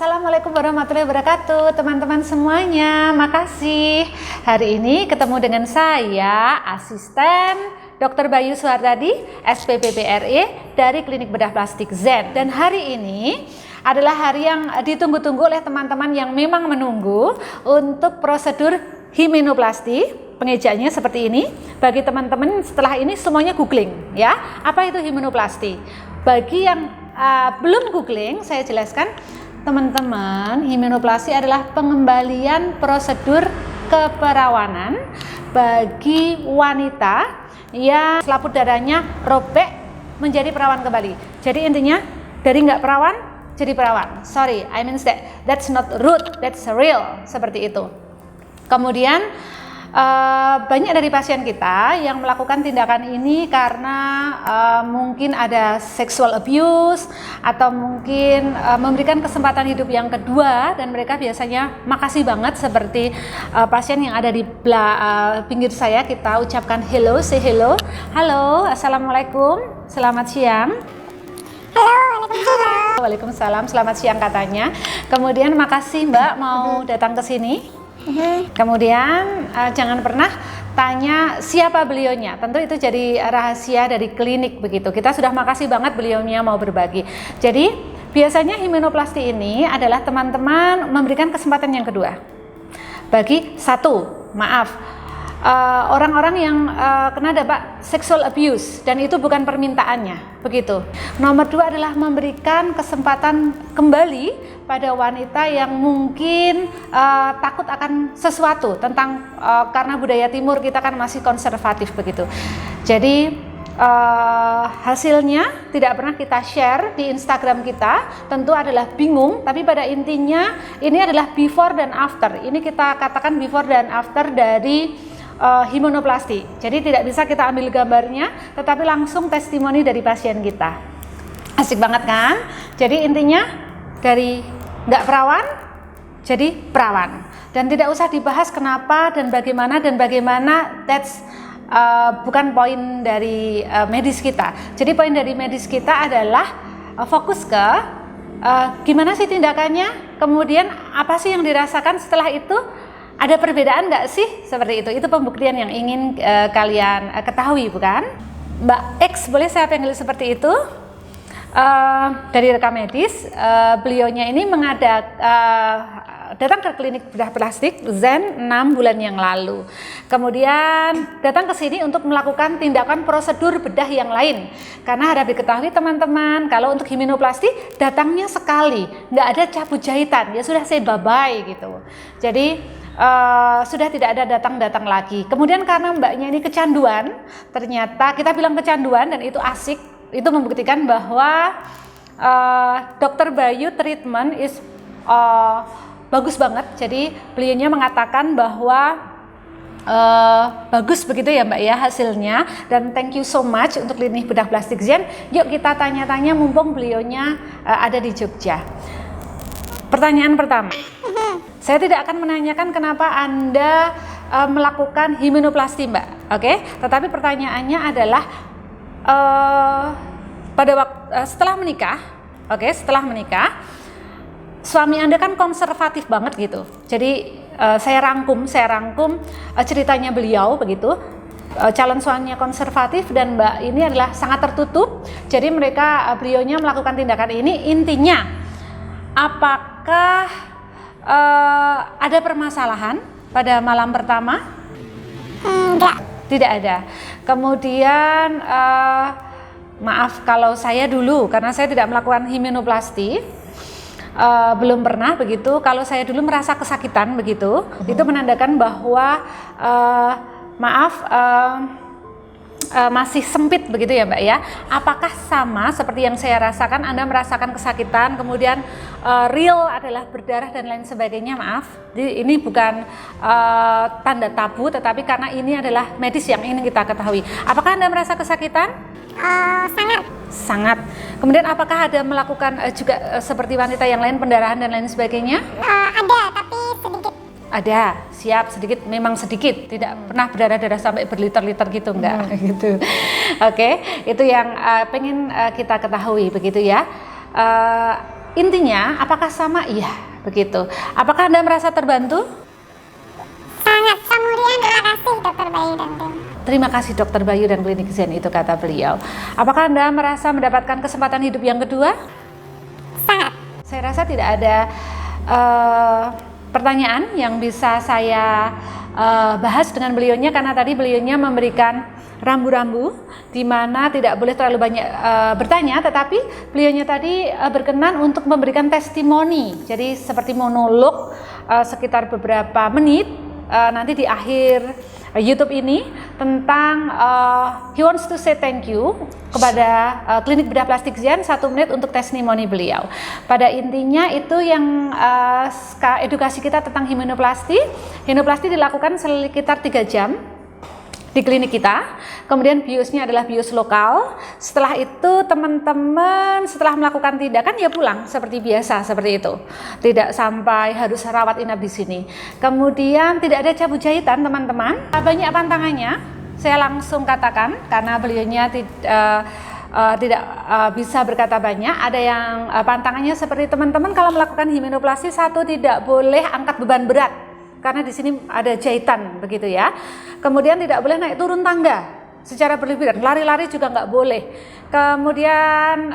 Assalamualaikum warahmatullahi wabarakatuh, teman-teman semuanya. Makasih. Hari ini ketemu dengan saya, asisten Dr. Bayu Suhardadi, SPPPRE dari Klinik Bedah Plastik Zen. Dan hari ini adalah hari yang ditunggu-tunggu oleh teman-teman yang memang menunggu untuk prosedur himenoplasti. Pengejaannya seperti ini. Bagi teman-teman setelah ini semuanya googling ya. Apa itu himenoplasti? Bagi yang belum googling, saya jelaskan. Teman-teman, himenoplasti adalah pengembalian prosedur keperawanan bagi wanita yang selaput darahnya robek menjadi perawan kembali. Jadi intinya dari nggak perawan jadi perawan. Sorry, I mean that's not rude, that's real, seperti itu. Kemudian banyak dari pasien kita yang melakukan tindakan ini karena mungkin ada sexual abuse atau mungkin memberikan kesempatan hidup yang kedua, dan mereka biasanya makasih banget seperti pasien yang ada di pinggir saya. Kita ucapkan hello, say hello. Halo, assalamualaikum, selamat siang. Halo, waalaikumsalam. Waalaikumsalam, selamat siang katanya. Kemudian makasih Mbak mau datang ke sini. Kemudian jangan pernah tanya siapa beliaunya, tentu itu jadi rahasia dari klinik begitu. Kita sudah makasih banget beliaunya mau berbagi. Jadi biasanya himenoplasti ini adalah teman-teman memberikan kesempatan yang kedua bagi orang-orang yang kena dampak sexual abuse dan itu bukan permintaannya begitu. Nomor 2 adalah memberikan kesempatan kembali pada wanita yang mungkin takut akan sesuatu tentang karena budaya timur kita kan masih konservatif begitu. Jadi hasilnya tidak pernah kita share di Instagram kita, tentu adalah bingung, tapi pada intinya ini adalah before dan after. Ini kita katakan before dan after dari himenoplasti. Jadi tidak bisa kita ambil gambarnya, tetapi langsung testimoni dari pasien kita. Asik banget kan? Jadi intinya dari nggak perawan jadi perawan, dan tidak usah dibahas kenapa dan bagaimana that's bukan poin dari medis kita. Jadi poin dari medis kita adalah fokus ke gimana sih tindakannya, kemudian apa sih yang dirasakan setelah itu, ada perbedaan nggak sih, seperti itu pembuktian yang ingin kalian ketahui, bukan? Mbak X, boleh saya panggil seperti itu? Dari rekam medis, beliaunya ini datang ke klinik bedah plastik Zen 6 bulan yang lalu. Kemudian datang ke sini untuk melakukan tindakan prosedur bedah yang lain. Karena harap diketahui teman-teman, kalau untuk himenoplasti datangnya sekali, nggak ada cabut jahitan, ya sudah say bye-bye gitu. Jadi sudah tidak ada datang-datang lagi. Kemudian karena mbaknya ini kecanduan, ternyata kita bilang kecanduan dan itu asik, itu membuktikan bahwa Dr. Bayu treatment is bagus banget. Jadi beliaunya mengatakan bahwa bagus begitu ya Mbak ya hasilnya, dan thank you so much untuk Klinik Bedah Plastik Zen. Yuk kita tanya-tanya mumpung beliaunya ada di Jogja. Pertanyaan pertama, saya tidak akan menanyakan kenapa Anda melakukan himenoplasti Mbak, oke? Tetapi pertanyaannya adalah pada waktu setelah menikah, oke? Setelah menikah, suami Anda kan konservatif banget gitu. Jadi saya rangkum ceritanya beliau begitu. Calon suaminya konservatif dan Mbak ini adalah sangat tertutup. Jadi beliaunya melakukan tindakan ini, intinya apakah ada permasalahan pada malam pertama? Enggak. Tidak ada. Kemudian maaf kalau saya dulu, karena saya tidak melakukan himenoplasti, belum pernah begitu. Kalau saya dulu merasa kesakitan begitu, itu menandakan bahwa masih sempit begitu ya Mbak ya. Apakah sama seperti yang saya rasakan? Anda merasakan kesakitan, kemudian real adalah berdarah dan lain sebagainya. Maaf, ini bukan tanda tabu, tetapi karena ini adalah medis yang ingin kita ketahui. Apakah Anda merasa kesakitan? Sangat. Kemudian apakah ada melakukan juga seperti wanita yang lain, pendarahan dan lain sebagainya? Ada, tapi sedikit. Ada, siap, sedikit, memang sedikit, tidak pernah berdarah-darah sampai berliter-liter gitu, enggak gitu. Oke, itu yang pengen kita ketahui begitu ya. intinya apakah sama? Iya, begitu. Apakah Anda merasa terbantu? Sangat. Kemudian terima kasih Dokter Bayu dan tim. Terima kasih Dokter Bayu dan Klinik Zen, itu kata beliau. Apakah Anda merasa mendapatkan kesempatan hidup yang kedua? Sangat. Saya rasa tidak ada pertanyaan yang bisa saya bahas dengan beliaunya, karena tadi beliaunya memberikan rambu-rambu di mana tidak boleh terlalu banyak bertanya, tetapi beliaunya tadi berkenan untuk memberikan testimoni. Jadi seperti monolog sekitar beberapa menit nanti di akhir YouTube ini tentang he wants to say thank you kepada Klinik Bedah Plastik Zen, 1 menit untuk testimoni beliau. Pada intinya itu yang edukasi kita tentang himenoplasti. Himenoplasti dilakukan sekitar 3 jam di klinik kita. Kemudian biusnya adalah bius lokal. Setelah itu teman-teman setelah melakukan tindakan ya pulang seperti biasa, seperti itu. Tidak sampai harus rawat inap di sini. Kemudian tidak ada cabut jahitan, teman-teman. Banyak pantangannya, saya langsung katakan karena beliaunya tidak bisa berkata banyak. Ada yang pantangannya seperti teman-teman kalau melakukan himenoplasti, 1, tidak boleh angkat beban berat. Karena di sini ada jahitan, begitu ya. Kemudian tidak boleh naik turun tangga secara berlebihan, lari-lari juga nggak boleh. Kemudian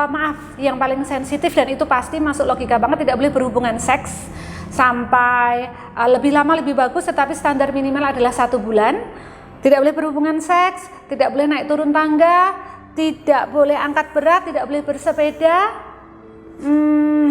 maaf, yang paling sensitif dan itu pasti masuk logika banget, tidak boleh berhubungan seks sampai lebih lama lebih bagus, tetapi standar minimal adalah 1 bulan. Tidak boleh berhubungan seks, tidak boleh naik turun tangga, tidak boleh angkat berat, tidak boleh bersepeda.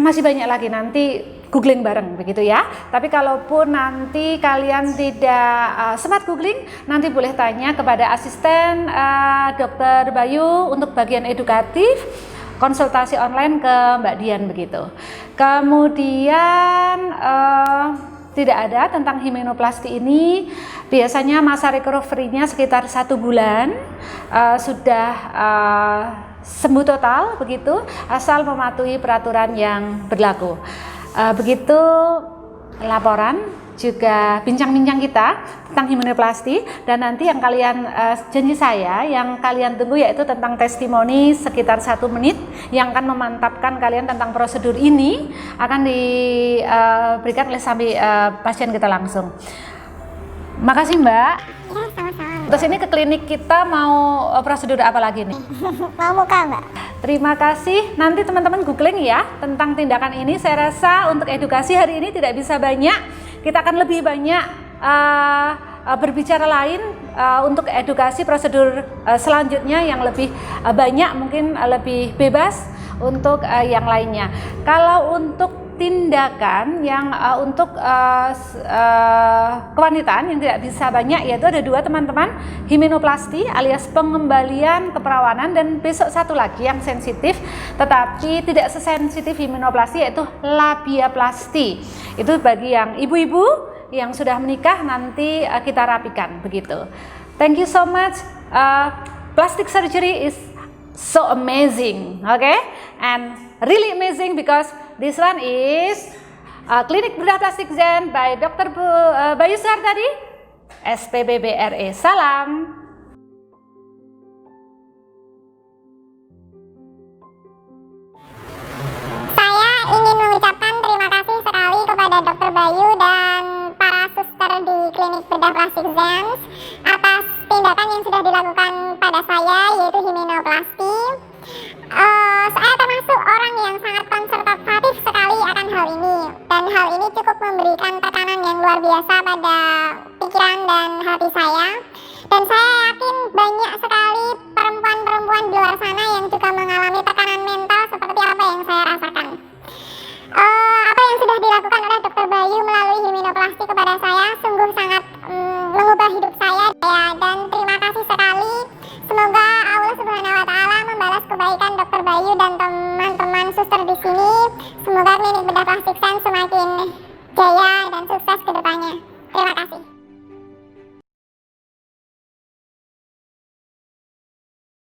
Masih banyak lagi, nanti googling bareng begitu ya. Tapi kalaupun nanti kalian tidak sempat googling, nanti boleh tanya kepada asisten Dokter Bayu untuk bagian edukatif, konsultasi online ke Mbak Dian begitu. Kemudian tidak ada tentang himenoplasti ini. Biasanya masa recovery-nya sekitar 1 bulan, sudah sembuh total begitu, asal mematuhi peraturan yang berlaku. Begitu laporan juga bincang-bincang kita tentang himenoplasti, dan nanti yang kalian janji saya yang kalian tunggu yaitu tentang testimoni sekitar 1 menit yang akan memantapkan kalian tentang prosedur ini, akan diberikan oleh pasien kita langsung. Makasih Mbak. Ya, sama-sama. Terus ini ke klinik kita mau prosedur apa lagi nih? Mau muka Mbak? Terima kasih. Nanti teman-teman googling ya tentang tindakan ini. Saya rasa untuk edukasi hari ini tidak bisa banyak. Kita akan lebih banyak berbicara lain untuk edukasi prosedur selanjutnya yang lebih banyak, mungkin lebih bebas untuk yang lainnya. Kalau untuk tindakan yang untuk kewanitaan yang tidak bisa banyak, yaitu ada 2 teman-teman, himenoplasti alias pengembalian keperawanan, dan besok 1 lagi yang sensitif tetapi tidak sesensitif himenoplasti yaitu labiaplasti. Itu bagi yang ibu-ibu yang sudah menikah, nanti kita rapikan begitu. Thank you so much. Plastic surgery is so amazing, okay, and really amazing because this one is Klinik Bedah Plastik Zen by Dr. Bayu Suhartadi, SPPBRE. Salam. Saya ingin mengucapkan terima kasih sekali kepada Dokter Bayu dan para suster di Klinik Bedah Plastik Zen atas tindakan yang sudah dilakukan pada saya, yaitu himenoplasti. Saya termasuk orang yang sangat konservatif sekali akan hal ini, dan hal ini cukup memberikan tekanan yang luar biasa pada pikiran dan hati saya. Dan saya yakin banyak sekali perempuan-perempuan di luar sana yang juga mengalami tekanan mental seperti apa yang saya rasakan. Apa yang sudah dilakukan oleh Dokter Bayu melalui himenoplasti kepada saya sungguh sangat mengubah hidup saya, dan terima kasih sekali. Semoga Allah Subhanahu wa Ta'ala membalas kebaikan Dokter Bayu dan teman-teman suster di sini. Semoga Klinik Bedah Plastik Zen semakin jaya dan sukses ke depannya. Terima kasih.